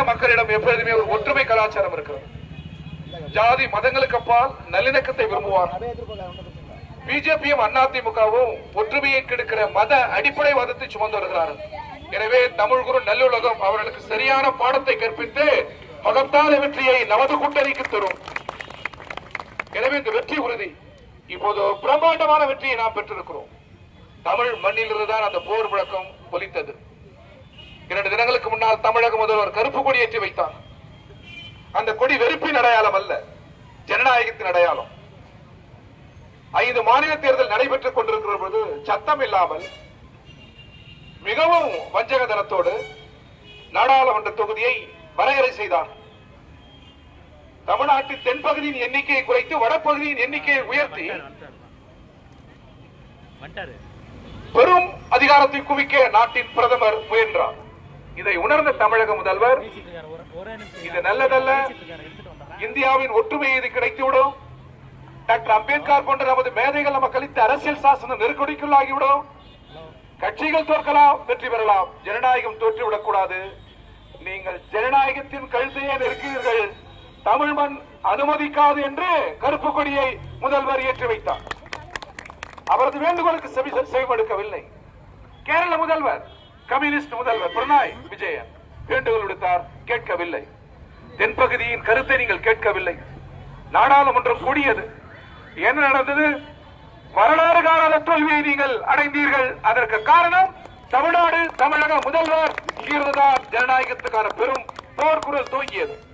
மக்களிடம் எப்பொழுதுமே ஒரு ஒற்றுமை கலாச்சாரம் இருக்கிறது. ஜாதி மதங்களுக்கு அப்பால் நல்லிணக்கத்தை விரும்புவார். பிஜேபியும் அதிமுகவும் ஒற்றுமையை கெடுக்கிற மத அடிப்படைவாதத்தை சுமந்து வருகிறார்கள். எனவே தமிழ் குரு நல்லுலகம் அவர்களுக்கு சரியான பாடத்தை கற்பித்து மகத்தான வெற்றியை நமது கூட்டணிக்கு தரும். எனவே இந்த வெற்றி உறுதி. இப்போது பிரம்மாண்டமான வெற்றியை நாம் பெற்றிருக்கிறோம். தமிழ் மண்ணிலிருந்துதான் அந்த போர் முழக்கம் ஒலித்தது. 2 தினங்களுக்கு முன்னால் தமிழக முதல்வர் கருப்பு கொடி ஏற்றி வைத்தார். அந்த கொடி வெறுப்பின் அடையாளம் அல்ல, ஜனநாயகத்தின் அடையாளம். 5 மாநில தேர்தல் நடைபெற்றுக் கொண்டிருக்கிற பொழுது சத்தம் இல்லாமல் மிகவும் வஞ்சகத்தனத்தோடு நாடாளுமன்ற தொகுதியை வரையறை செய்தார். தமிழ்நாட்டின் தென்பகுதியின் எண்ணிக்கையை குறைத்து வடப்பகுதியின் எண்ணிக்கையை உயர்த்தி பெரும் அதிகாரத்தை குவிக்க நாட்டின் பிரதமர் முயன்றார். இதை உணர்ந்த தமிழக முதல்வர் இது நல்லதல்ல, இந்தியாவின் ஒற்றுமையை இது கிடைத்துவிடும், டாக்டர் அம்பேத்கர் போன்ற நமது மேதைகள் நமக்கு அளித்த அரசியல் சாசனம் நெருக்கடிக்குள்ளாகிவிடும், கட்சிகள் தோற்கலாம், வெற்றி பெறலாம், ஜனநாயகம் தோற்றுவிடக் கூடாது, நீங்கள் ஜனநாயகத்தின் கழுத்தையே நெருக்கிறீர்கள், தமிழ் மண் அனுமதிக்காது என்று கருப்பு கொடியை முதல்வர் ஏற்றி வைத்தார். அவரது வேண்டுகோளுக்கு செவிமடுக்கவில்லை. கேரள முதல்வர், கம்யூனிஸ்ட் முதல்வர் பினராயி விஜயன் வேண்டுகோள் விடுத்தார், கேட்கவில்லை. தென்பகுதியின் கருத்தை நீங்கள் கேட்கவில்லை. நாடாளுமன்றம் கூடியது. என்ன நடந்தது? வரலாறு காணாத தோல்வியை நீங்கள் அடைந்தீர்கள். அதற்கு காரணம் தமிழ்நாடு, தமிழக முதல்வர் இருந்துதான் ஜனநாயகத்துக்கான பெரும் போர்க்குரல் துவங்கியது.